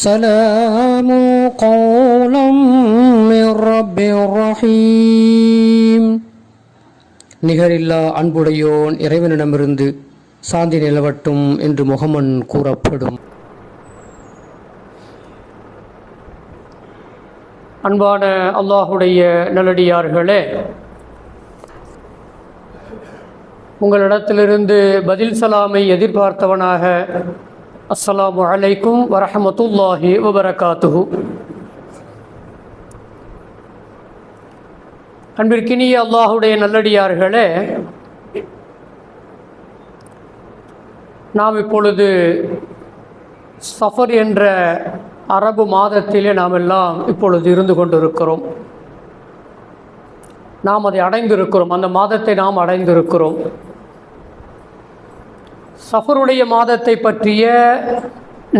سلام قولا من رب رحيم. நிகரில்லா அன்புடையோன் இறைவனிடமிருந்து சாந்தி நிலவட்டும் என்று முகமன் கூறப்படும். அன்பான அல்லாஹுடைய நல்லடியார்களே, உங்களிடத்திலிருந்து பதில் சலாமை எதிர்பார்த்தவனாக அஸ்ஸலாமு அலைக்கும் வரஹமத்துல்லாஹி வபரகாத்துஹு. அன்பிற்கினிய அல்லாஹுடைய நல்லடியார்களே, நாம் இப்பொழுது சஃபர் என்ற அரபு மாதத்திலே நாம் எல்லாம் இப்பொழுது இருந்து கொண்டிருக்கிறோம். நாம் அதை அடைந்திருக்கிறோம், அந்த மாதத்தை நாம் அடைந்திருக்கிறோம். சஃபருடைய மாதத்தை பற்றிய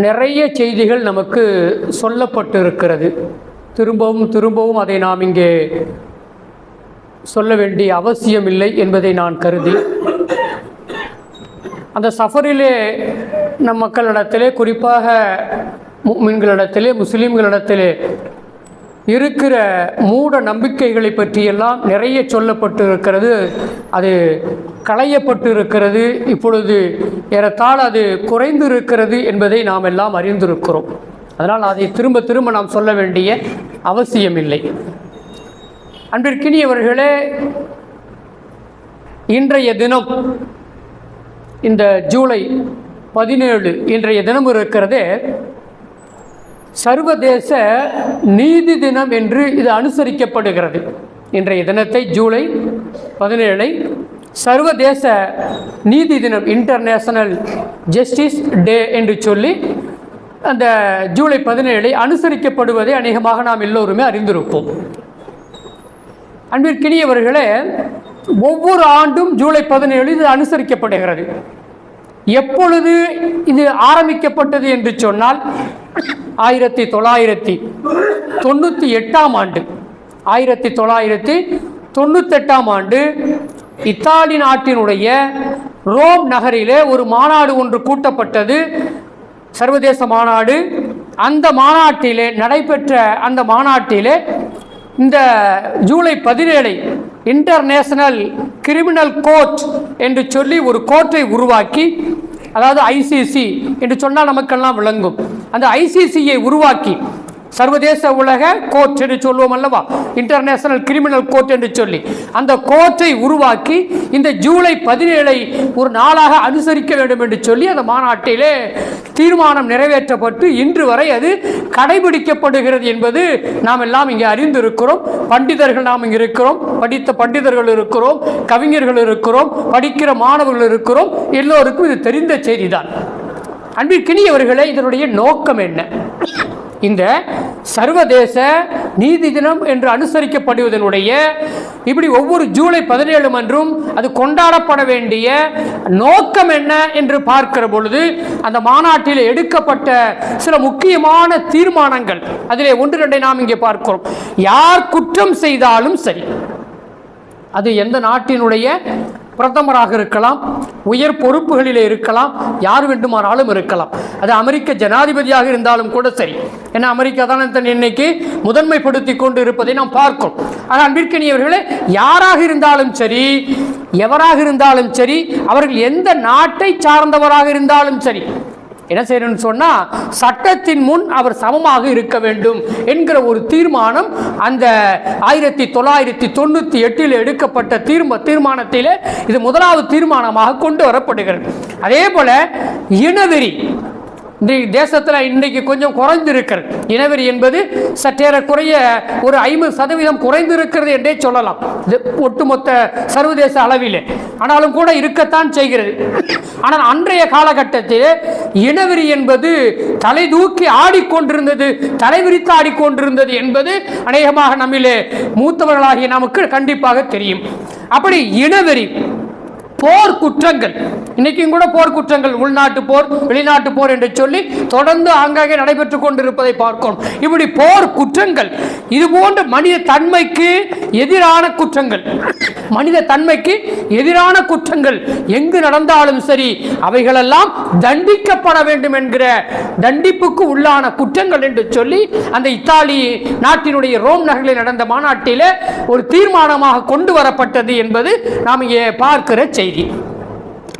நிறைய செய்திகள் நமக்கு சொல்லப்பட்டு இருக்கிறது. திரும்பவும் திரும்பவும் அதை நாம் இங்கே சொல்ல வேண்டிய அவசியமில்லை என்பதை நான் கருதி, அந்த சஃபரிலே நம் மக்களிடத்திலே, குறிப்பாக முஃமின்களிடத்திலே, முஸ்லீம்களிடத்திலே இருக்கிற மூட நம்பிக்கைகளை பற்றியெல்லாம் நிறைய சொல்லப்பட்டு இருக்கிறது. அது களையப்பட்டு இருக்கிறது. இப்பொழுது ஏறத்தாழ அது குறைந்து இருக்கிறது என்பதை நாம் எல்லாம் அறிந்திருக்கிறோம். அதனால் அதை திரும்ப திரும்ப நாம் சொல்ல வேண்டிய அவசியமில்லை. அன்பிற்கினியவர்களே, இன்றைய தினம், இந்த ஜூலை 17 இன்றைய தினம் இருக்கிறதே, சர்வதேச நீதி தினம் என்று இது அனுசரிக்கப்படுகிறது. இன்றைய தினத்தை ஜூலை 17 சர்வதேச நீதி தினம், இன்டர்நேஷனல் ஜஸ்டிஸ் டே என்று சொல்லி அந்த ஜூலை 17 அனுசரிக்கப்படுவதை அநேகமாக நாம் எல்லோருமே அறிந்திருப்போம். அன்பிற்கினியவர்களே, ஒவ்வொரு ஆண்டும் ஜூலை 17 இது அனுசரிக்கப்படுகிறது. எப்பொழுது இது ஆரம்பிக்கப்பட்டது என்று சொன்னால் 1998 ஆண்டு, 1998 ஆண்டு இத்தாலி நாட்டினுடைய ரோம் நகரிலே ஒரு மாநாடு ஒன்று கூட்டப்பட்டது, சர்வதேச மாநாடு. அந்த மாநாட்டிலே நடைபெற்ற அந்த மாநாட்டிலே இந்த ஜூலை 17 இன்டர்நேஷனல் கிரிமினல் கோர்ட் என்று சொல்லி ஒரு கோர்ட்டை உருவாக்கி, அதாவது ஐசிசி என்று சொன்னால் நமக்கெல்லாம் விளங்கும், அந்த ஐசிசியை உருவாக்கி, சர்வதேச உலக கோர்ட் என்று சொல்லுவோம் அல்லவா, இன்டர்நேஷனல் கிரிமினல் கோர்ட் என்று சொல்லி அந்த கோர்ட்டை உருவாக்கி இந்த ஜூலை 17 ஒரு நாளாக அனுசரிக்க வேண்டும் என்று சொல்லி அந்த மாநாட்டிலே தீர்மானம் நிறைவேற்றப்பட்டு இன்று வரை அது கடைபிடிக்கப்படுகிறது என்பது நாம் எல்லாம் இங்கே அறிந்திருக்கிறோம். பண்டிதர்கள் நாம் இங்கே இருக்கிறோம், படித்த பண்டிதர்கள் இருக்கிறோம், கவிஞர்கள் இருக்கிறோம், படிக்கிற மாணவர்கள் இருக்கிறோம், எல்லோருக்கும் இது தெரிந்த செய்திதான். அன்பிற்கினியவர்களே, இதனுடைய நோக்கம் என்ன? இந்த சர்வதேச நீதி தினம் என்று அனுசரிக்கப்படுவதனுடைய இப்படி ஒவ்வொரு ஜூலை 17 அன்றும் அது கொண்டாடப்பட வேண்டிய நோக்கம் என்ன என்று பார்க்கிற பொழுது, அந்த மாநாட்டில் எடுக்கப்பட்ட சில முக்கியமான தீர்மானங்கள், அதிலே 1-2 நாம் இங்கே பார்க்கிறோம். யார் குற்றம் செய்தாலும் சரி, அது எந்த நாட்டினுடைய பிரதமராக இருக்கலாம், உயர் பொறுப்புகளிலே இருக்கலாம், யார் வேண்டுமானாலும் இருக்கலாம், அது அமெரிக்க ஜனாதிபதியாக இருந்தாலும் கூட சரி. ஏன்னா அமெரிக்கா தான் தன் இன்னைக்கு முதன்மைப்படுத்தி கொண்டு இருப்பதை நாம் பார்க்கிறோம். ஆனால் அன்பிற்கினியவர்களே, யாராக இருந்தாலும் சரி, எவராக இருந்தாலும் சரி, அவர்கள் எந்த நாட்டை சார்ந்தவராக இருந்தாலும் சரி, என்ன செய்யணும்னு சொன்னா, சட்டத்தின் முன் அவர் சமமாக இருக்க வேண்டும் என்கிற ஒரு தீர்மானம் அந்த 1998 எடுக்கப்பட்ட தீர்மானத்திலே இது முதலாவது தீர்மானமாக கொண்டு வரப்படுகிறது. அதே போல இனவெறி இன்றைக்கு தேசத்தில் இன்றைக்கு கொஞ்சம் குறைந்திருக்கிறது. இனவெறி என்பது சற்றேறக்குறைய ஒரு 50% குறைந்திருக்கிறது என்றே சொல்லலாம், ஒட்டுமொத்த சர்வதேச அளவிலே. ஆனாலும் கூட இருக்கத்தான் செய்கிறது. ஆனால் அன்றைய காலகட்டத்தில் இனவெறி என்பது தலை தூக்கி ஆடிக்கொண்டிருந்தது, தலைவிரித்து ஆடிக்கொண்டிருந்தது என்பது அநேகமாக நம்மிலே மூத்தவர்களாகிய நமக்கு கண்டிப்பாக தெரியும். அப்படி இனவெறி, போர் குற்றங்கள், இன்னைக்கும் கூட போர் குற்றங்கள், உள்நாட்டு போர், வெளிநாட்டு போர் என்று சொல்லி தொடர்ந்து ஆங்காங்கே நடைபெற்றுக் கொண்டிருப்பதை பார்க்கிறோம். இப்படி போர் குற்றங்கள், இது போன்ற மனித தன்மைக்கு எதிரான குற்றங்கள், மனித தன்மைக்கு எதிரான குற்றங்கள் எங்கு நடந்தாலும் சரி அவைகளெல்லாம் தண்டிக்கப்பட வேண்டும் என்கிற தண்டிப்புக்கு உள்ளான குற்றங்கள் என்று சொல்லி அந்த இத்தாலி நாட்டினுடைய ரோம் நகரில் நடந்த மாநாட்டிலே ஒரு தீர்மானமாக கொண்டு வரப்பட்டது என்பது நாம் இங்கே பார்க்கிற செய்தி.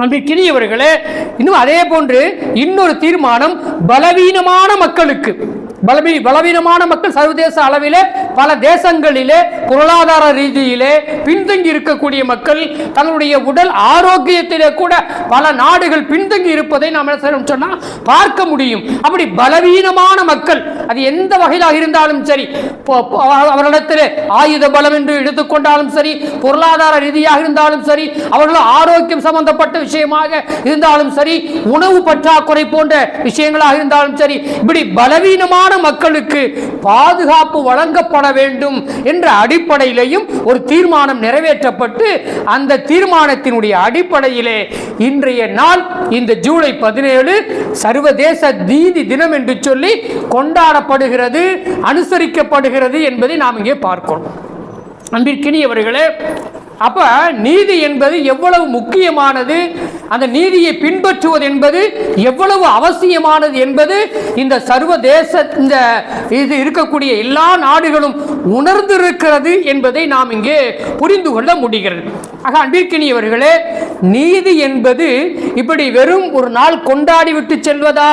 அன்பிற்கினியவர்களே, இன்னும் அதே போன்று இன்னொரு தீர்மானம் பலவீனமான மக்களுக்கு, பலவீனமான மக்கள் சர்வதேச அளவிலே பல தேசங்களிலே பொருளாதார ரீதியிலே பின்தங்கி இருக்கக்கூடிய மக்கள், தங்களுடைய உடல் ஆரோக்கியத்திலே கூட பல நாடுகள் பின்தங்கி இருப்பதை நாம் சொன்னா பார்க்க முடியும். அப்படி பலவீனமான மக்கள், அது எந்த வகையிலாக இருந்தாலும் சரி, அவர்களிடத்தில் ஆயுத பலம் என்று எடுத்துக்கொண்டாலும் சரி, பொருளாதார ரீதியாக இருந்தாலும் சரி, அவர்கள் ஆரோக்கியம் சம்பந்தப்பட்ட விஷயமாக இருந்தாலும் சரி, உணவு பற்றாக்குறை போன்ற விஷயங்களாக இருந்தாலும் சரி, இப்படி பலவீனமான மக்களுக்கு பாதுகாப்பு வழங்கப்பட வேண்டும் என்ற அடிப்படையிலேயும் ஒரு தீர்மானம் நிறைவேற்றப்பட்டு, அந்த தீர்மானத்தினுடைய அடிப்படையிலே இன்றைய நாள் இந்த ஜூலை 17 சர்வதேச நீதி தினம் என்று சொல்லி கொண்டாடப்படுகிறது, அனுசரிக்கப்படுகிறது என்பதை நாம் இங்கே பார்க்கிறோம். அன்பிற்கினியவர்களே, அப்ப நீதி என்பது எவ்வளவு முக்கியமானது, அந்த நீதியை பின்பற்றுவது என்பது எவ்வளவு அவசியமானது என்பது இந்த சர்வதேச இந்த இது இருக்கக்கூடிய எல்லா நாடுகளும் உணர்ந்திருக்கிறது என்பதை நாம் இங்கே புரிந்து கொள்ள முடிகிறது. ஆக அன்பிற்கினியவர்களே, நீதி என்பது இப்படி வெறும் ஒரு நாள் கொண்டாடி விட்டு செல்வதா,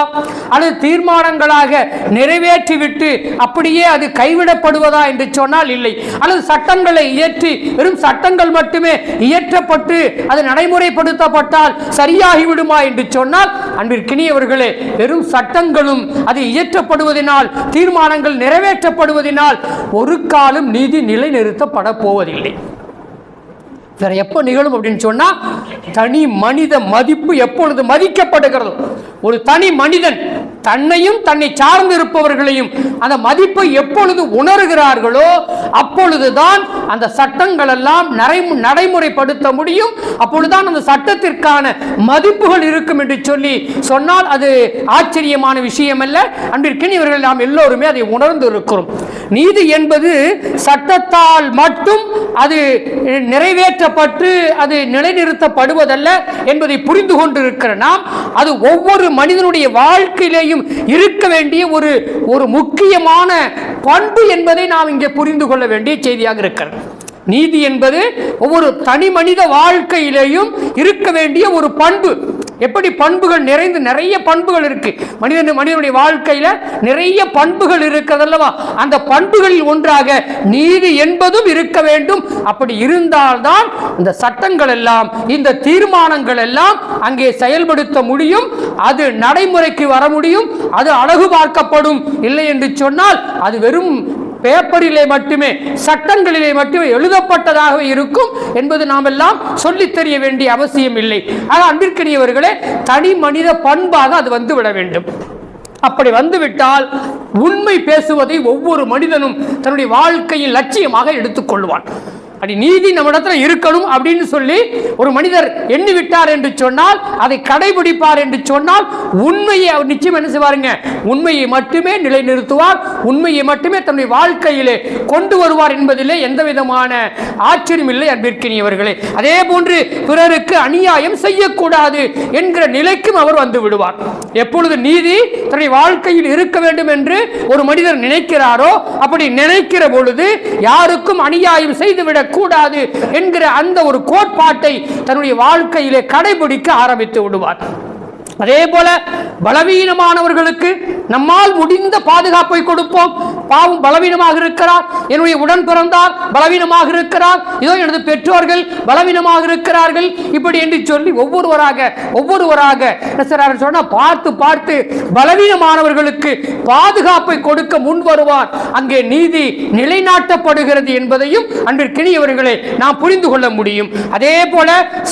அல்லது தீர்மானங்களாக நிறைவேற்றிவிட்டு அப்படியே அது கைவிடப்படுவதா என்று சொன்னால் இல்லை. அல்லது சட்டங்களை இயற்றி வெறும் சட்டங்கள் மட்டுமே இயற்றப்பட்டு அது நடைமுறைப்படுத்தப்பட்டால் சரியாகி விடுமா என்று சொன்னால், அன்பிற்கினியவர்களே, வெறும் சட்டங்களும் அது இயற்றப்படுவதனால், தீர்மானங்கள் நிறைவேற்றப்படுவதனால் ஒரு காலம் நீதி நிலைநிறுத்தப்பட போவதில்லை. வேற எப்ப நிகழும் அப்படின்னு சொன்னா, தனி மனித மதிப்பு எப்பொழுது மதிக்கப்படுகிறதோ, ஒரு தனி மனிதன் தன்னையும் தன்னை சார்ந்து இருப்பவர்களையும் அந்த மதிப்பை எப்பொழுது உணர்கிறார்களோ அப்பொழுதுதான் அந்த சட்டங்கள் எல்லாம் நடைமுறைப்படுத்த முடியும். அப்பொழுதுதான் அந்த சட்டத்திற்கான மதிப்புகள் இருக்கும் என்று சொல்லி சொன்னால் அது ஆச்சரியமான விஷயம் அல்ல. அன்பிற்கினியவர்கள் நாம் எல்லோருமே அதை உணர்ந்து இருக்கிறோம். நீதி என்பது சட்டத்தால் மட்டும் அது நிறைவேற்றப்பட்டு அது நிலைநிறுத்தப்படுவதல்ல என்பதை புரிந்து கொண்டிருக்கிற நாம், அது ஒவ்வொரு மனிதனுடைய வாழ்க்கையிலேயும் இருக்க வேண்டிய ஒரு முக்கியமான பண்பு என்பதை நாம் இங்கே புரிந்து கொள்ள வேண்டிய செய்தியாக இருக்கிறது. நீதி என்பது ஒவ்வொரு தனி மனித வாழ்க்கையிலேயும் இருக்க வேண்டிய ஒரு பண்பு. எப்படி பண்புகள் நிறைந்து நிறைய பண்புகள் இருக்கு, மனிதனுடைய வாழ்க்கையில நிறைய பண்புகள் இருக்கிறது அல்லவா, அந்த பண்புகளில் ஒன்றாக நீதி என்பதும் இருக்க வேண்டும். அப்படி இருந்தால்தான் இந்த சட்டங்கள் எல்லாம், இந்த தீர்மானங்கள் எல்லாம் அங்கே செயல்படுத்த முடியும், அது நடைமுறைக்கு வர முடியும், அது அழகு பார்க்கப்படும். இல்லை என்று சொன்னால் அது வெறும் பேப்பரிலே மட்டுமே, சட்டங்களிலே மட்டுமே எழுதப்பட்டதாக இருக்கும் என்பது நாம் எல்லாம் சொல்லித் தெரிய வேண்டிய அவசியம் இல்லை. ஆக அன்பிற்கினியவர்களே, தனி மனித பண்பாக அது வந்துவிட வேண்டும். அப்படி வந்துவிட்டால் உண்மை பேசுவதை ஒவ்வொரு மனிதனும் தன்னுடைய வாழ்க்கையில் லட்சியமாக எடுத்துக்கொள்வான். அப்படி நீதி நம்மிடத்தில் இருக்கணும் அப்படின்னு சொல்லி ஒரு மனிதர் எண்ணிவிட்டார் என்று சொன்னால், அதை கடைபிடிப்பார் என்று சொன்னால், உண்மையை அவர் நிச்சயம் என்ன செய்வாருங்க, உண்மையை மட்டுமே நிலைநிறுத்துவார், உண்மையை மட்டுமே தன்னுடைய வாழ்க்கையிலே கொண்டு வருவார் என்பதிலே எந்த விதமான ஆச்சரியம் இல்லை. அன்பிற்கினியவர்களே, அதே போன்று பிறருக்கு அநியாயம் செய்யக்கூடாது என்கிற நிலைக்கும் அவர் வந்து விடுவார். எப்பொழுது நீதி தன்னுடைய வாழ்க்கையில் இருக்க வேண்டும் என்று ஒரு மனிதர் நினைக்கிறாரோ, அப்படி நினைக்கிற பொழுது யாருக்கும் அநியாயம் செய்துவிட கூடாது என்கிற அந்த ஒரு கோட்பாட்டை தன்னுடைய வாழ்க்கையிலே கடைபிடிக்க ஆரம்பித்து விடுவார். அதே போல பலவீனமானவர்களுக்கு நம்மால் முடிந்த பாதுகாப்பை கொடுப்போம். பாவம் பலவீனமாக இருக்கிறார், என்னுடைய உடன் பிறந்தார் பலவீனமாக இருக்கிறார், இதோ எனது பெற்றோர்கள் பலவீனமாக இருக்கிறார்கள், இப்படி என்று சொல்லி ஒவ்வொருவராக சொன்னா பார்த்து பார்த்து பலவீனமானவர்களுக்கு பாதுகாப்பை கொடுக்க முன் வருவார். அங்கே நீதி நிலைநாட்டப்படுகிறது என்பதையும் அன்பிற்கினியவர்களே நாம் புரிந்து கொள்ள முடியும். அதே போல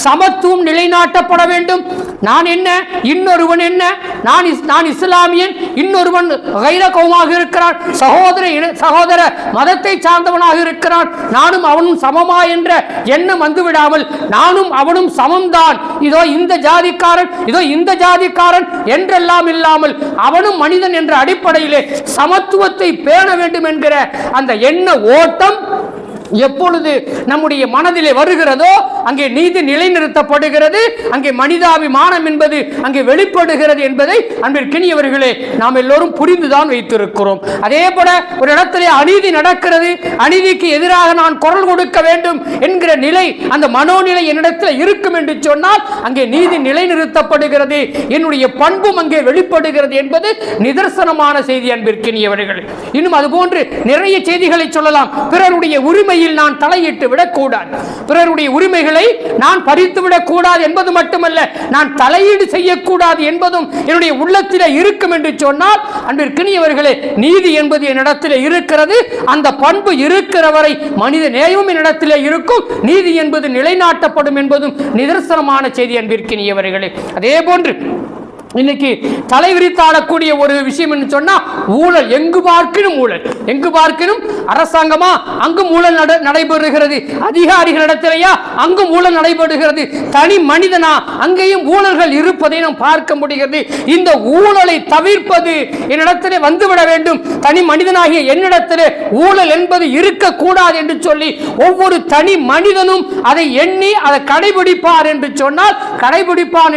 சமத்துவம் நிலைநாட்டப்பட வேண்டும். நான் என்ன இன்னொருவன் என்ன, நான் இஸ்லாமியன், இன்னொருவன் கைர கௌமாக இருக்கிறான், சகோதர மதத்தை சார்ந்தவனாக இருக்கிறான், நானும் அவனும் சமமா என்ற எண்ணம் வந்துவிடாமல் நானும் அவனும் சமம்தான், இதோ இந்த ஜாதிக்காரன் இதோ இந்த ஜாதிக்காரன் என்றெல்லாம் இல்லாமல் அவனும் மனிதன் என்ற அடிப்படையிலே சமத்துவத்தை பேண வேண்டும் என்கிற அந்த எண்ண ஓட்டம் எப்பொழுது நம்முடைய மனதிலே வருகிறதோ அங்கே நீதி நிலைநிறுத்தப்படுகிறது, அங்கே மனிதாபிமானம் என்பது அங்கே வெளிப்படுகிறது என்பதை அன்பிற்கினியவர்களே நாம் எல்லோரும் புரிந்துதான் வைத்திருக்கிறோம். அதே போல ஒரு இடத்திலே அநீதி நடக்கிறது, அநீதிக்கு எதிராக நான் குரல் கொடுக்க வேண்டும் என்கிற நிலை, அந்த மனோநிலை என்னிடத்தில் இருக்கும் என்று சொன்னால் அங்கே நீதி நிலைநிறுத்தப்படுகிறது, என்னுடைய பண்பும் அங்கே வெளிப்படுகிறது என்பது நிதர்சனமான செய்தி அன்பிற்கினியவர்கள். இன்னும் அதுபோன்று நிறைய செய்திகளை சொல்லலாம். பிறருடைய உரிமை நான் தலையிட்டு விடக்கூடாது, பிறருடைய உரிமைகளை நான் பறித்து விடக்கூடாது என்பது மட்டுமல்ல, நான் தலையீடு செய்யக்கூடாது என்பதும் என்னுடைய உள்ளத்தில் இருக்கும் என்று சொன்னால் அன்பிற்கினியவர்களே நீதி என்பது என்னிடத்தில் இருக்கிறது, அந்த பண்பு இருக்கிறவரை மனித நேயமும் என்னிடத்தில் இருக்கும், நீதி என்பது நிலைநாட்டப்படும் என்பதும் நிதர்சனமான செய்தி அன்பிற்கினியவர்களே. அதே போன்று இன்னைக்கு தலைவிரித்தாடக்கூடிய ஒரு விஷயம் என்று சொன்னா ஊழல், எங்கு பார்க்கணும் ஊழல், எங்கு பார்க்கணும் அரசாங்கமா அங்கும் ஊழல் நடைபெறுகிறது, அதிகாரிகளிடத்திலேயா அங்கும் ஊழல் நடைபெறுகிறது, தனி மனிதனா அங்கேயும் ஊழல்கள் இருப்பதை நாம் பார்க்க முடிகிறது. இந்த ஊழலை தவிர்ப்பது என்னிடத்திலே வந்துவிட வேண்டும், தனி மனிதனாகிய என்னிடத்திலே ஊழல் என்பது இருக்கக்கூடாது என்று சொல்லி ஒவ்வொரு தனி மனிதனும் அதை எண்ணி அதை கடைபிடிப்பான்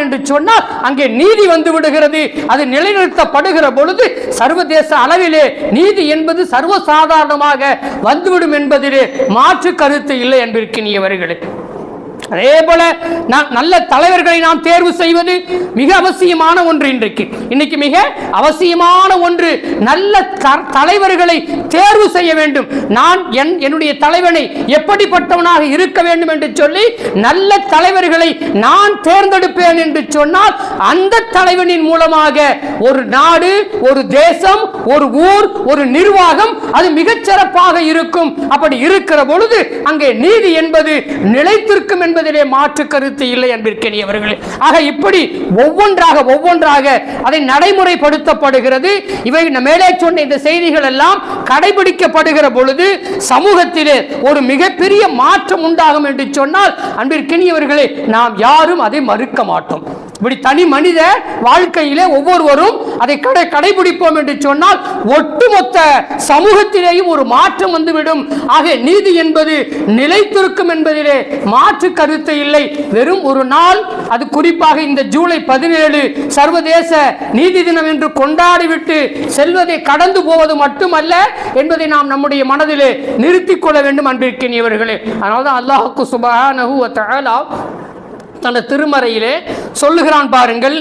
என்று சொன்னால் அங்கே நீதி விடுகிறது. அது நிலைநிறுத்தப்படுகிற பொழுது சர்வதேச அளவிலே நீதி என்பது சர்வசாதாரணமாக வந்துவிடும் என்பதிலே மாற்று கருத்து இல்லை என்பதற்கினியவர்களே. அதே போல நல்ல தலைவர்களை நாம் தேர்வு செய்வது மிக அவசியமான ஒன்று. இன்னைக்கு மிக அவசியமான ஒன்று, நல்ல தலைவர்களை தேர்வு செய்ய வேண்டும். நான் என்னுடைய தலைவனை எப்படிப்பட்டவனாக இருக்க வேண்டும் என்று சொல்லி நல்ல தலைவர்களை நான் தேர்ந்தெடுப்பேன் என்று சொன்னால் அந்த தலைவனின் மூலமாக ஒரு நாடு, ஒரு தேசம், ஒரு ஊர், ஒரு நிர்வாகம் அது மிகச் சிறப்பாக இருக்கும். அப்படி இருக்கிற பொழுது அங்கே நீதி என்பது நிலைத்திருக்கும் என்பதிலே மாற்று கருத்து இல்லை அன்பிற்கினியவர்களே. ஆக இப்படி ஒவ்வொன்றாக அதை நடைமுறைப்படுத்தப்படுகிறது. இவை மேலே சொன்ன இந்த செய்திகள் எல்லாம் கடைபிடிக்கப்படுகிற பொழுது சமூகத்திலே ஒரு மிகப்பெரிய மாற்றம் உண்டாகும் என்று சொன்னால் அன்பிற்கினியவர்களே நாம் யாரும் அதை மறுக்க மாட்டோம். இப்படி தனி மனித வாழ்க்கையிலே ஒவ்வொருவரும் அதை கடைபிடிப்போம் என்று சொன்னால் ஒட்டுமொத்த சமூகத்திலேயும் ஒரு மாற்றம் வந்துவிடும். ஆக நீதி என்பது நிலைத்திருக்கும் என்பதிலே மாற்று கருத்து இல்லை. வெறும் ஒரு நாள், அது குறிப்பாக இந்த ஜூலை 17 சர்வதேச நீதி தினம் என்று கொண்டாடிவிட்டு செல்வதை கடந்து போவது மட்டுமல்ல என்பதை நாம் நம்முடைய மனதிலே நிறுத்திக் கொள்ள வேண்டும் அன்பிற்கினியவர்களே. அதனால்தான் அல்லாஹ் சுப்ஹானஹு வ தஆலா தன் திருமறையிலே சொல்லுகிறான் பாருங்கள்.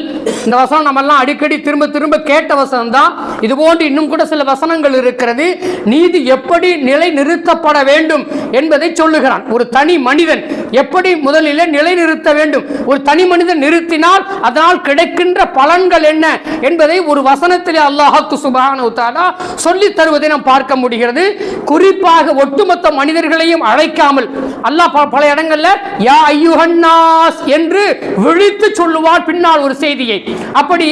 இந்த வசனம் நம்ம எல்லாம் அடிக்கடி திரும்ப கேட்ட வசனம் தான். இது போன்று இன்னும் கூட சில வசனங்கள் இருக்கிறது. நீதி எப்படி நிலை நிறுத்தப்பட வேண்டும் என்பதை சொல்லுகிறான். ஒரு தனி மனிதன் எப்படி முதலிலே நிலை நிறுத்த வேண்டும், ஒரு தனி மனிதன் நிறுத்தினால் அதனால் கிடைக்கின்ற பலன்கள் என்ன என்பதை ஒரு வசனத்திலே அல்லாஹ் சுப்ஹானஹு வ தஆலா சொல்லி தருவதை நாம் பார்க்க முடிகிறது. குறிப்பாக ஒட்டுமொத்த மனிதர்களையும் அழைக்காமல் அல்லாஹ் பல இடங்கள்ல யா அய்யுஹன்னாஸ் என்று விழித்து சொல்லுவார் பின்னால் ஒரு செய்தியை. அப்படி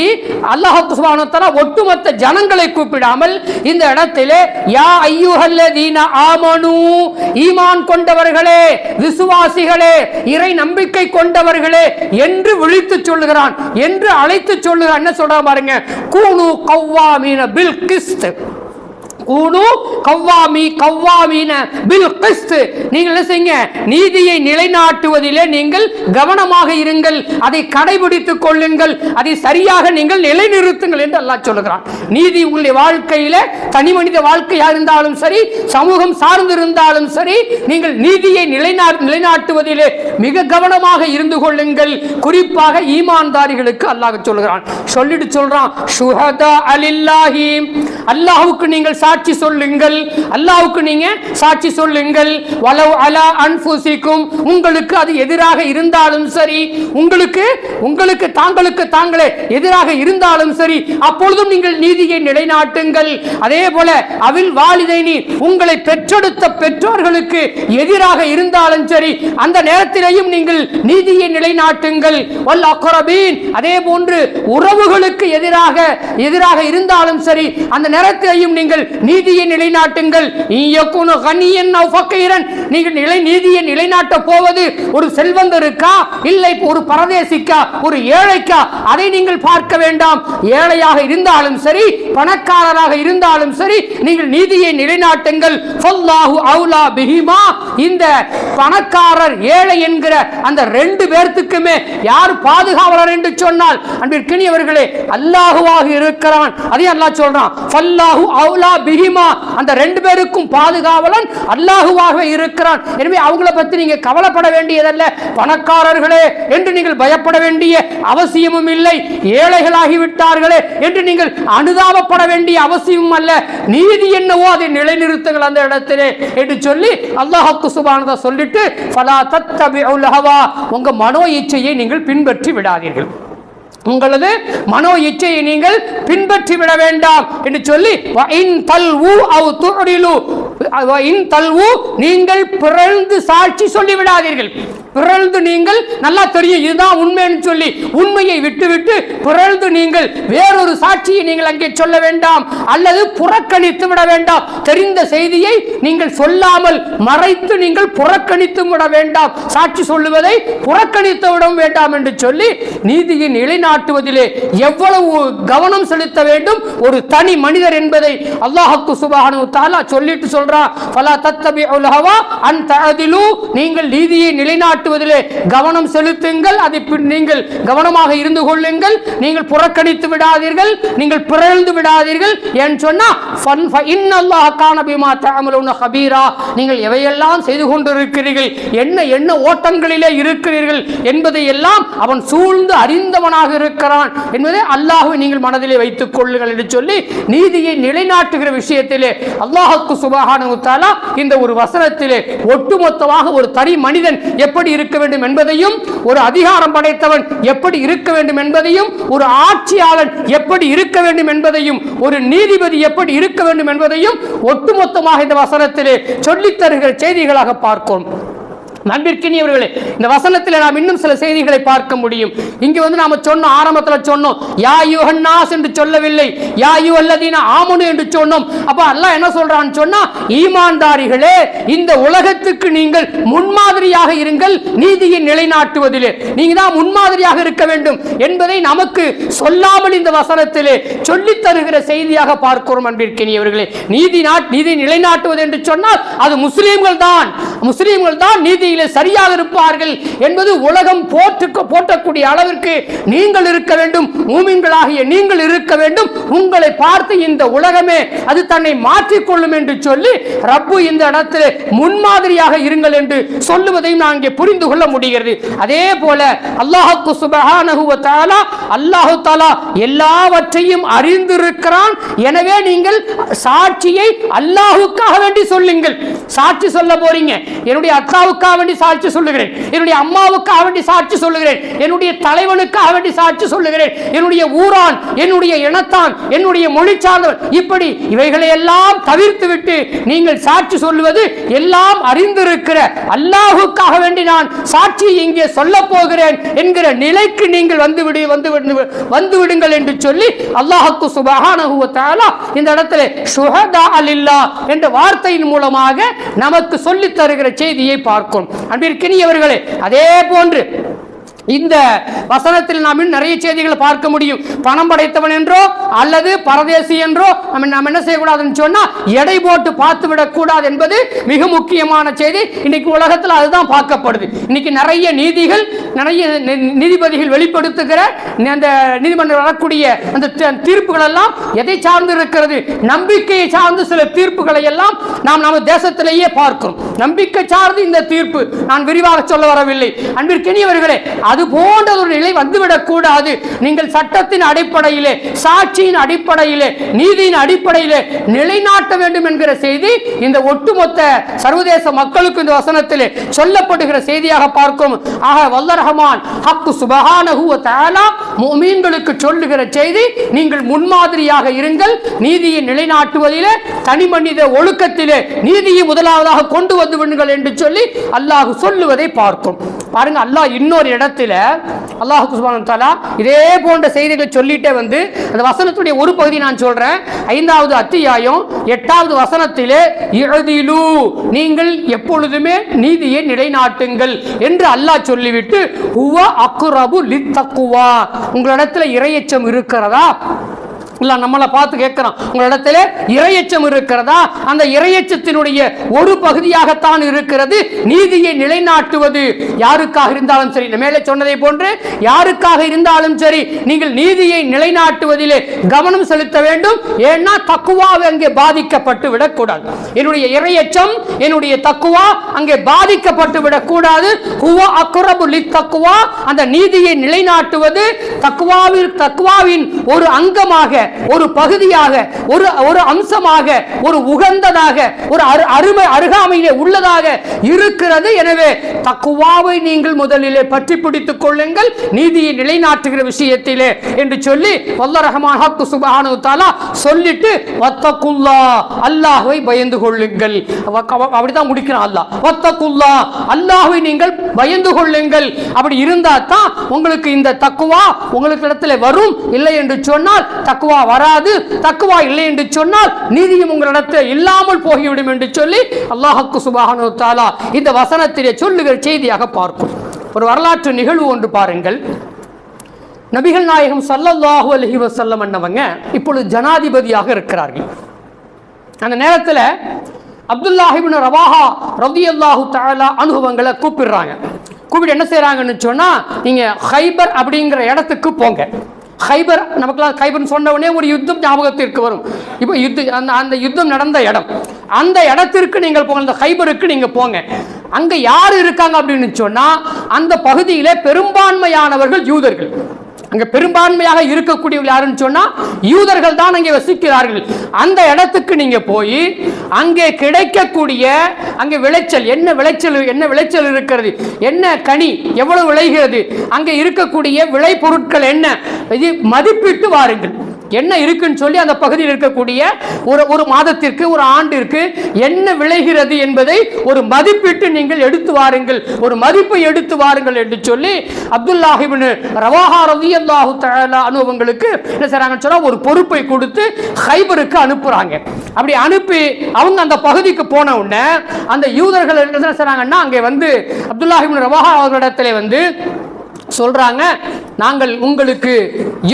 அல்லாஹ் சுப்ஹானஹு வ தஆலா ஒட்டுமொத்த ஜனங்களை கூப்பிடாமல் இந்த இடத்திலே யா அய்யுஹல்லதீன ஆமனூ, ஈமான் கொண்டவர்களே, விசுவாசிகளே, இறை நம்பிக்கை கொண்டவர்களே என்று விழித்து சொல்லுகிறான், என்று அழைத்து சொல்லுகிறான். என்ன சொல்றான் பாருங்க, கூனு கவ்வாமீன பில் கிஸ்த், நீங்கள் என்ன செய்யுங்க, நீதியை நிலைநாட்டுவதிலே நீங்கள் கவனமாக இருங்கள், அதை கடைபிடித்துக் கொள்ளுங்கள், அதை சரியாக நீங்கள் நிலைநிறுத்துங்கள் என்று அல்லாஹ் சொல்லுகிறான். நீதி உங்களுடைய வாழ்க்கையில தனி மனித வாழ்க்கையா இருந்தாலும் சரி, சமூகம் சார்ந்திருந்தாலும் சரி, நீங்கள் நீதியை நிலைநாட்டுவதிலே மிக கவனமாக இருந்து கொள்ளுங்கள். குறிப்பாக ஈமான்தாரிகளுக்கு அல்லாஹ் சொல்லுகிறான். சொல்லிட்டு சொல்றான், ஷுஹதா அலில்லாஹி, அல்லாஹ்வுக்கு நீங்கள் சாட்சி சாட்சி சொல்லுங்கள், அல்லாஹ்வுக்கு நீங்க சாட்சி சொல்லுங்கள். வலவ் அலா அன்ஃபுசிக்கும், உங்களுக்கு அது எதிராக இருந்தாலும் சரி, உங்களுக்கு தாங்களே எதிராக இருந்தாலும் சரி, அப்பொழுதும் நீங்கள் நீதியை நிலைநாட்டுங்கள். அதே போல அவில் வாலிதைனி, உங்களை பெற்றெடுத்த பெற்றோர்களுக்கு எதிராக இருந்தாலும் சரி, அந்த நேரத்திலேயும் நீங்கள் நீதியை நிலைநாட்டுங்கள். வல் அக்ரபீன், அதே போன்று உறவுகளுக்கு எதிராக இருந்தாலும் சரி, அந்த நேரத்திலேயும் நீங்கள் நீதியை நிலைநாட்டுங்கள். இயக்குனு கனியன் அவ் ஃபக்கீரன், நீங்கள் நீதியை நிலைநாட்ட போவது ஒரு செல்வந்தருக்கா இல்லை ஒரு பரதேசிக்கா ஒரு ஏழைக்கா, அதை நீங்கள் பார்க்க வேண்டாம். ஏழையாக இருந்தாலும் சரி பணக்காரராக இருந்தாலும் சரி, நீங்கள் நீதியை நிலைநாட்டுங்கள். ஃபல்லாஹு அவுலா பிஹிமா, இந்த பணக்காரர் ஏழை என்கிற அந்த ரெண்டு பேர்த்துக்குமே யார் பாதுகாவலர் என்று சொன்னால் அன்பிற்கினியவர்களே அல்லாஹுவாக இருக்கிறான். அதே அல்லாஹ் சொல்றான், ஃபல்லாஹு அவுலா பிஹிமா, அந்த ரெண்டு பேருக்கும் பாதுகாவலன் அல்லாஹுவாக இருக்கிறான். எனவே அவங்கள பத்தி நீங்க கவலைப்பட வேண்டியதல்ல. பணக்காரர்களே என்று நீங்கள் பயப்பட வேண்டிய அவசியமும் இல்லை, ஏழைகளாகிவிட்டார்களே என்று நீங்கள் அனுதாபப்பட வேண்டிய அவசியமும் அல்ல. நீதி என்னவோ அதை நிலைநிறுத்துங்கள் அந்த இடத்திலே என்று சொல்லி அல்லாஹ் சுப்ஹானஹு சொல்லிட்டு, ஃபலா தத்தபிஉல் ஹவா, உங்க மனோ இச்சையை நீங்கள் பின்பற்றி விடாதீர்கள், உங்களது மனோ இச்சையை நீங்கள் பின்பற்றி விட வேண்டாம் என்று சொல்லி, நீங்கள் பிறழ்ந்து சாட்சி சொல்லி விடாதீர்கள். பிறழ்ந்து நீங்கள் நல்லா தெரியும் இதுதான் உண்மைன்னு சொல்லி உண்மையை விட்டுவிட்டு பிறழ்ந்து நீங்கள் வேறொரு சாட்சியை நீங்கள் அங்கே சொல்ல வேண்டாம், அல்லது புறக்கணித்து விட வேண்டாம். தெரிந்த செய்தியை நீங்கள் சொல்லாமல் மறைத்து நீங்கள் புறக்கணித்து விட வேண்டாம், சாட்சி சொல்லுவதை புறக்கணித்து விட வேண்டாம் என்று சொல்லி நீதியை நிலைநாட்டுவதிலே எவ்வளவு கவனம் செலுத்த வேண்டும் ஒரு தனி மனிதர் என்பதை அல்லாஹ் சுப்ஹானஹு வ தஆலா சொல்லிட்டு சொல்றான். ஃபலா தத்தபிஉல் ஹவா அன் தஅதிலு, நீங்கள் நீதியை நிலைநாட்டுவதிலே கவனம் செலுத்துங்கள், அதை நீங்கள் கவனமாக இருந்து கொள்ளுங்கள், நீங்கள் புறக்கணித்து விடாதீர்கள், நீங்கள் பிறழ்ந்து விடாதீர்கள். ஏன் சொன்னா இன்னல்லாஹ கான பிமா தஅமலுன கபீரா, நீங்கள் எவையெல்லாம் செய்து கொண்டிருக்கிறீர்கள், என்ன ஓட்டங்களிலே இருக்கிறீர்கள் என்பதை எல்லாம் அவன் சூழ்ந்து அறிந்தவனாக இருக்கிறான் என்பதை அல்லாஹ்வை நீங்கள் மனதிலே வைத்துக் கொள்ளுங்கள் என்று சொல்லி நீதியை நிலைநாட்டுகிற விஷயத்திலே அல்லாஹ் சுப்ஹானஹு வ தஆலா இந்த ஒரு வசனத்திலே ஒட்டுமொத்தமாக ஒரு தனி மனிதன் எப்படி இருக்க வேண்டும் என்பதையும், ஒரு அதிகாரம் படைத்தவன் எப்படி இருக்க வேண்டும் என்பதையும், ஒரு ஆட்சியாளன் எப்படி இருக்க வேண்டும் என்பதையும், ஒரு நீதிபதி எப்படி இருக்க வேண்டும் என்பதையும் ஒட்டுமொத்தமாக இந்த வசனத்திலே சொல்லித் தருகிற செய்திகளாக பார்க்கிறோம். நண்பிற்கினியவர்களே, இந்த வசனத்தில் நாம் இன்னும் சில செய்திகளை பார்க்க முடியும். இங்க நாம சொன்னோம், ஆரம்பத்தில் சொன்னோம் யா யுஹன்னாஸ் என்று சொல்லவில்லை, யா யுஹல்லதீன ஆமனு என்று சொன்னோம். அப்ப அல்லாஹ் என்ன சொல்றான்னு சொன்னா, ஈமான்தாரிகளே இந்த உலகத்துக்கு நீங்கள் முன்மாதிரியாக இருங்கள், நீதியை நிலைநாட்டுவதிலே நீங்க தான் முன்மாதிரியாக இருக்க வேண்டும் என்பதை நமக்கு சொல்லாமல் இந்த வசனத்திலே சொல்லித் தருகிற செய்தியாக பார்க்கிறோம். அன்பிற்கினியவர்களே, நீதி நிலைநாட்டுவது என்று சொன்னால் அது முஸ்லிம்கள் தான் நீதி சரியாக இருப்பார்கள் என்பது உலகம் போற்றக்கூடிய அளவிற்கு நீங்கள் இருக்க வேண்டும், மூமின்களாகிய நீங்கள் இருக்க வேண்டும். உங்களை பார்த்து இந்த உலகமே அது தன்னை மாற்றிக்கொள்ளும் என்று சொல்லி ரப்பு இந்த இடத்தில் முன்மாதிரியாக இருங்கள் என்று சொல்லுவதையும் நான் இங்கே புரிந்து கொள்ள முடிகிறது. அதே போல அல்லாஹ் சுப்ஹானஹு வ தஆலா அல்லாஹ் தஆலா எல்லாவற்றையும் அறிந்திருக்கிறான். எனவே நீங்கள் சாட்சியை அல்லாஹ்வுக்காக வேண்டி சொல்லுங்கள். சாட்சி சொல்ல போறீங்க, என்னுடைய அத்தாவுக்காக வேண்டி சாட்சி சொல்லுகிறேன், என்னுடைய அம்மாவுக்காக வேண்டி சாட்சி சொல்லுகிறேன், என்னுடைய தலைவனுக்காக வேண்டி சாட்சி சொல்லுகிறேன், என்னுடைய ஊரான், என்னுடைய இனத்தான், என்னுடைய மொழி சார்ந்தவன், இப்படி இவைகளை எல்லாம் தவிர்த்து விட்டு நீங்கள் சாட்சி சொல்லுவது எல்லாம் அறிந்திருக்கிற அல்லாஹ்வுக்காக வேண்டி நான் சாட்சியை இங்கே சொல்ல போகிறேன் என்கிற நிலைக்கு நீங்கள் வந்து விடுங்கள் என்று சொல்லி அல்லாஹ் சுப்ஹானஹு வ தஆலா இந்த இடத்திலே ஷுஹதா லில்லாஹ் என்ற வார்த்தையின் மூலமாக நமக்கு சொல்லித் தருகிற செய்தியை பார்க்கிறோம். அன்பிற்கினியவர்களே, அதே போன்று இந்த வசனத்தில் நாம் நிறைய செய்திகளை பார்க்க முடியும். பணம் படைத்தவன் என்றோ அல்லது பரதேசி என்றோ நாம் என்ன செய்யக்கூடாதுன்னு சொன்னா எடை போட்டு பார்த்து விடக்கூடாது என்பது மிக முக்கியமான செய்தி. இன்னைக்கு உலகத்தில் அதுதான் பார்க்கப்படுது. இன்னைக்கு நிறைய நீதிபதிகள் வெளிப்படுத்துகிற அந்த நீதிமன்றம் வரக்கூடிய அந்த தீர்ப்புகள் எல்லாம் எதை சார்ந்து இருக்கிறது? நம்பிக்கையை சார்ந்து சில தீர்ப்புகளை எல்லாம் நாம் நம்ம தேசத்திலேயே பார்க்கிறோம். நம்பிக்கை சார்ந்து இந்த தீர்ப்பு நான் விரிவாக சொல்ல வரவில்லை. அன்பிற்கினியவர்களே, அது போன்ற ஒரு நிலை வந்துவிடக் கூடாது. நீங்கள் சட்டத்தின் அடிப்படையிலே, சாட்சியின் அடிப்படையிலே, நீதியின் அடிப்படையிலே நிலைநாட்ட வேண்டும் என்கிற செய்தி இந்த ஒட்டுமொத்த சர்வதேச மக்களுக்கு இந்த வசனத்திலே சொல்லப்படுகிற செய்தியாக பார்க்கும். ஆக வல்ல ரஹ்மான் ஹக்கு சுப்ஹானஹு வ தஆலா முஃமின்களுக்கு சொல்லுகிற செய்தி, நீங்கள் முன்மாதிரியாக இருங்கள், நீதியை நிலைநாட்டுவதிலே, தனி மனித ஒழுக்கத்திலே நீதியை முதலாவதாக கொண்டு வந்து விடுங்கள் என்று சொல்லி அல்லாஹ் சொல்லுவதை பார்க்கும். பாருங்க, அல்லாஹ் இன்னொரு இடத்துல அல்லாஹ் சுப்ஹானஹு வ தஆலா இதே போன்ற செய்திகளை சொல்லிட்டே வந்து அந்த வசனத்துடைய ஒரு பகுதி நான் சொல்றேன். 5வது அத்தியாயம் 8வது வசனத்திலே இஅதிலு, நீங்கள் எப்பொழுதுமே நீதியை நிலைநாட்டுங்கள் என்று அல்லாஹ் சொல்லிவிட்டு ஹுவ அக்ரபு லித்தக்வா, உங்களிடத்துல இறையச்சம் இருக்கிறதா? இல்ல, நம்மளை பார்த்து கேட்கிறோம், உங்களிடத்துல இறையச்சம் இருக்கிறதா? அந்த இறையச்சத்தினுடைய ஒரு பகுதியாகத்தான் இருக்கிறது நீதியை நிலைநாட்டுவது. யாருக்காக இருந்தாலும் சரி, மேலே சொன்னதை போன்று யாருக்காக இருந்தாலும் சரி, நீங்கள் நீதியை நிலைநாட்டுவதிலே கவனம் செலுத்த வேண்டும். ஏன்னா தக்குவாவை அங்கே பாதிக்கப்பட்டு விடக்கூடாது. என்னுடைய இறையச்சம், என்னுடைய தக்குவா அங்கே பாதிக்கப்பட்டு விடக்கூடாது. ஹுவ அக்ரபு லித்தக்வா, அந்த நீதியை நிலைநாட்டுவது தக்குவாவின் ஒரு அங்கமாக, ஒரு பகுதியாக, ஒரு அம்சமாக, ஒரு உகந்ததாக, ஒரு அருகாமையிலே உள்ளதாக இருக்கிறது. எனவே தக்குவாவை நீங்கள் முதலிலே பற்றி பிடித்துக் கொள்ளுங்கள் நீதியை நிலைநாட்டுகிற விஷயத்திலே என்று சொல்லி வல்ல ரஹ்மான் ஹக்கு சுப்ஹானஹு வ தஆலா சொல்லிட்டு வத்தகுல்லா, அல்லாஹ்வை பயந்து கொள்ளுங்கள். அப்படிதான் முடிக்கிறான் அல்லாஹ். வத்தகுல்லா, அல்லாஹ்வை நீங்கள் பயந்து கொள்ளுங்கள். அப்படி இருந்தா தான் உங்களுக்கு இந்த தக்குவா உங்களுக்கு இடத்துல வரும். இல்லை என்று சொன்னால் தக்குவா வராது. தக்குவா இல்லை என்று சொன்னால் நீதியும் உங்களிடத்தில் இல்லாமல் போய்விடும் என்று சொல்லி அல்லாஹ் சுப்ஹானஹு வ தஆலா இந்த வசனத்திலே சொல்லுகிற செய்தியாக பார்க்கும். ஒரு வரலாற்று நிகழ்வு ஒன்று பாருங்கள். நபிகள் நாயகம் ஸல்லல்லாஹு அலைஹி வஸல்லம் அன்னவங்க இப்பொழுது ஜனாதிபதியாக இருக்கிறார்கள். அந்த நேரத்தில் அப்துல்லாஹ் இப்னு ரவாஹா ரலியல்லாஹு தஆலா அன்ஹுவங்களை கூப்பிடுறாங்க. கூப்பிட்டு என்ன செய்யறாங்கன்னு சொன்னா, நீங்க ஹைபர் அப்படிங்கிற இடத்துக்கு போங்க. ஹைபர், நமக்குலாம் ஹைபர்னு சொன்ன உடனே ஒரு யுத்தம் ஞாபகத்திற்கு வரும். இப்போ அந்த யுத்தம் நடந்த இடம், அந்த இடத்திற்கு நீங்கள் போங்க, அந்த ஹைபருக்கு நீங்க போங்க. அங்க யார் இருக்காங்க அப்படின்னு சொன்னா, அந்த பகுதியிலே பெரும்பான்மையானவர்கள் யூதர்கள். அங்க பெரும்பான்மையாக இருக்கக்கூடியவர்கள் யாருன்னு சொன்னா யூதர்கள் தான் அங்கே வசிக்கிறார்கள். அந்த இடத்துக்கு நீங்க போய் அங்கே கிடைக்கக்கூடிய அங்கே விளைச்சல் என்ன விளைச்சல் இருக்கிறது, என்ன கனி எவ்வளவு விளைகிறது, அங்கே இருக்கக்கூடிய விளை பொருட்கள் என்ன, இது மதிப்பிட்டு வாருங்கள். என்ன இருக்குன்னு சொல்லி அந்த பகுதியில் இருக்கக்கூடிய ஒரு மாதத்திற்கு, ஒரு ஆண்டிற்கு என்ன விளைகிறது என்பதை ஒரு மதிப்பிட்டு நீங்கள் எடுத்து வாருங்கள், ஒரு மதிப்பை எடுத்து வாருங்கள் என்று சொல்லி அப்துல்லாஹ் இப்னு ரவாஹா ரலியல்லாஹு தஆலா அன்ஹுவங்களுக்கு என்ன செய்றாங்கன்னு சொன்னா ஒரு பொறுப்பை கொடுத்து ஹைபருக்கு அனுப்புறாங்க. அப்படி அனுப்பி அவங்க அந்த பகுதிக்கு போன உடனே அந்த யூதர்கள் என்ன செய்றாங்கன்னா அங்கே வந்து அப்துல்லாஹ் இப்னு ரவாஹா அவர்களிடத்திலே வந்து சொல்றாங்க, நாங்கள் உங்களுக்கு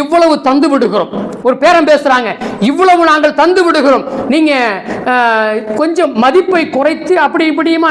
இவ்வளவு தந்து விடுகிறோம். ஒரு பேரம் பேசுறாங்க, இவ்வளவு நாங்கள் தந்து விடுகிறோம், நீங்க கொஞ்சம் மதிப்பை குறைத்து அப்படி இப்படியுமா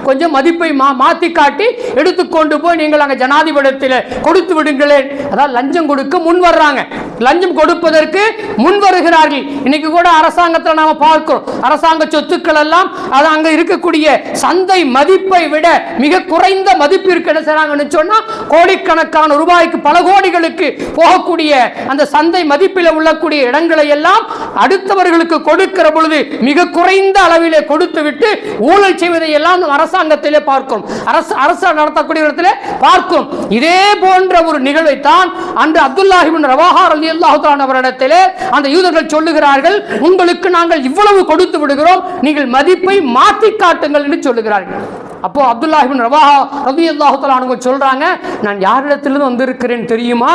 கொஞ்சம் மதிப்பை மாத்தி காட்டி எடுத்துக்கொண்டு போய் நீங்கள் அங்கே ஜனாதிபதியில் கொடுத்து விடுங்களேன். அதாவது லஞ்சம் கொடுக்க முன் வர்றாங்க, லஞ்சம் கொடுப்பதற்கு முன் வருகிறார்கள். இன்னைக்கு கூட அரசாங்கத்தில் நாம பார்க்கிறோம், அரசாங்க சொத்துக்கள் எல்லாம் அது அங்க இருக்கக்கூடிய சந்தை மதிப்பை விட மிக குறைந்த மதிப்பிற்கு என்ன செய்றாங்கன்னு சொன்னா கோடிக்கணக்கான ரூபாய்க்கு, பல கோடிகளுக்கு போகக்கூடிய அந்த சந்தை மதிப்பில் உள்ளக்கூடிய இடங்களை எல்லாம் அடுத்தவர்களுக்கு கொடுக்கிற பொழுது மிக குறைந்த அளவிலே கொடுத்து விட்டு ஊழல் செய்வதை எல்லாம் அரசாங்கத்திலே பார்க்கும், அரசு நடத்தக்கூடிய இடத்திலே பார்க்கும். இதே போன்ற ஒரு நிகழ்வை தான் அன்று அப்துல்லாஹ் இப்னு ரவாஹா ரலியல்லாஹு தஆலா அவரிடத்திலே அந்த யூதர்கள் சொல்லுகிறார்கள், உங்களுக்கு நாங்கள் இவ்வளவு கொடுத்து விடுகிறோம், நீங்கள் மதிப்பை மாற்றி காட்டுங்கள் என்று சொல்லுகிறார்கள். அப்போ அப்துல்லாஹ் இப்னு ரவாஹா ரலியல்லாஹு தஆலா அவங்க சொல்றாங்க, நான் யாரிடத்திலிருந்து வந்திருக்கிறேன் தெரியுமா,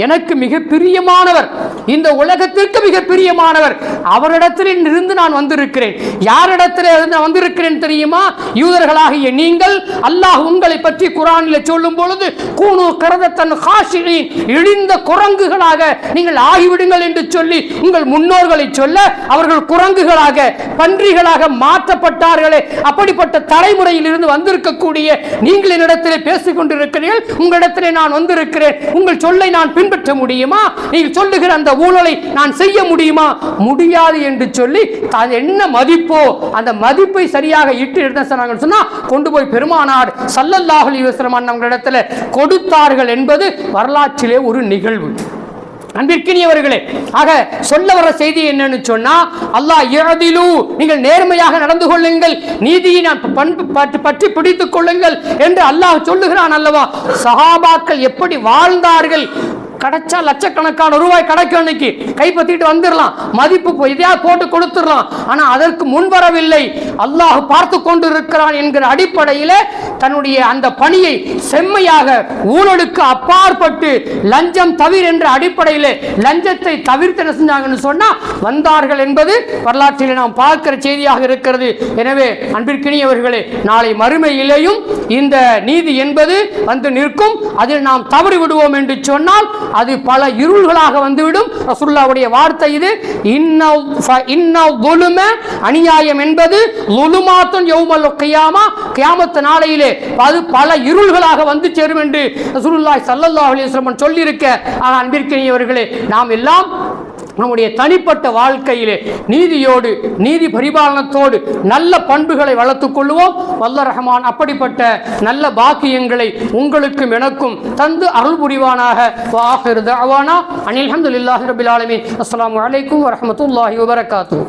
எனக்கு மிக பிரியமானவர், இந்த உலகத்திற்கு மிக பிரியமானவர், அவரிடத்தில் இருந்து நான் வந்திருக்கிறேன். யாரிடத்தில் வந்திருக்கிறேன் தெரியுமா, யூதர்களாகிய நீங்கள், அல்லாஹ் உங்களை பற்றி குர்ஆனில் சொல்லும் பொழுது கூனு கரதத்தன் காஷியின், இழிந்த குரங்குகளாக நீங்கள் ஆகிவிடுங்கள் என்று சொல்லி உங்கள் முன்னோர்களை சொல்ல அவர்கள் குரங்குகளாக, பன்றிகளாக மாற்றப்பட்டார்களே, அப்படிப்பட்ட தலைமுறையில் இருந்து வந்திருக்கக்கூடிய நீங்கள் என்னிடத்திலே பேசிக் கொண்டிருக்கிறீர்கள், உங்களிடத்திலே நான் வந்திருக்கிறேன், உங்கள் சொல்லை நான் பின்பற்ற முடியுமா? நீங்கள் சொல்லுகிற அந்த ஊழலை நான் செய்ய முடியுமா? முடியாது என்று சொல்லி என்ன மதிப்போ அந்த மதிப்பை சரியாக இட்டு எடுத்த சொன்னா கொண்டு போய் பெருமானார் ஸல்லல்லாஹு அலைஹி வஸல்லம் நம்மளிடத்தில் கொடுத்தார்கள் என்பது வரலாற்றிலே ஒரு நிகழ்வு. அன்பிற்கினியவர்களே, ஆக சொல்ல வர செய்தி என்னன்னு சொன்னா, அல்லாஹ் யஅதிலு, நீங்கள் நேர்மையாக நடந்து கொள்ளுங்கள், நீதியை பற்றி பிடித்துக் கொள்ளுங்கள் என்று அல்லாஹ் சொல்லுகிறான் அல்லவா? சஹாபாக்கள் எப்படி வாழ்ந்தார்கள்? கிடைச்சா லட்சக்கணக்கான ரூபாய் கிடைக்கும், அன்னைக்கு கைப்பற்றிட்டு வந்துடலாம், மதிப்பு எதையாவது போட்டு கொடுத்துடலாம். ஆனா அதற்கு முன்வரவில்லை. அல்லாஹ் பார்த்து கொண்டிருக்கிறான் என்கிற அடிப்படையில் தன்னுடைய அந்த பணியை செம்மையாக ஊழலுக்கு அப்பாற்பட்டு லஞ்சம் தவிர என்ற அடிப்படையில் லஞ்சத்தை தவிர்த்து என்ன செஞ்சாங்கன்னு சொன்னா வந்தார்கள் என்பது வரலாற்றில் நாம் பார்க்கிற செய்தியாக இருக்கிறது. எனவே அன்பிற்கினியவர்களே, நாளை மறுமையிலேயும் இந்த நீதி என்பது வந்து நிற்கும். அதில் நாம் தவறி விடுவோம் என்று சொன்னால் அது பல இருள்களாக வந்துவிடும். ரசூலுல்லாஹ்வுடைய வார்த்தை இது. அநியாயம் என்பது லுலுமாத்துன் யௌமல் கியாமா, கியாமத் நாளையிலே அது பல இருள்களாக வந்து சேரும் என்று ரசூலுல்லாஹி ஸல்லல்லாஹு அலைஹி வஸல்லம் சொல்லியிருக்க. அன்பிற்கினியவர்களே, நாம் எல்லாம் நம்முடைய தனிப்பட்ட வாழ்க்கையிலே நீதியோடு நீதி பரிபாலனத்தோடு நல்ல பண்புகளை வளர்த்துக் கொள்வோம். வல்ல ரஹ்மான் அப்படிப்பட்ட நல்ல பாக்கியங்களை உங்களுக்கும் எனக்கும் தந்து அருள் புரிவானாக. வாஹிர் தஅவானா அனில் ஹம்துலில்லாஹி ரப்பில் ஆலமீன். அஸ்ஸலாமு அலைக்கும் வரஹ்மத்துல்லாஹி வபரகாத்துஹு.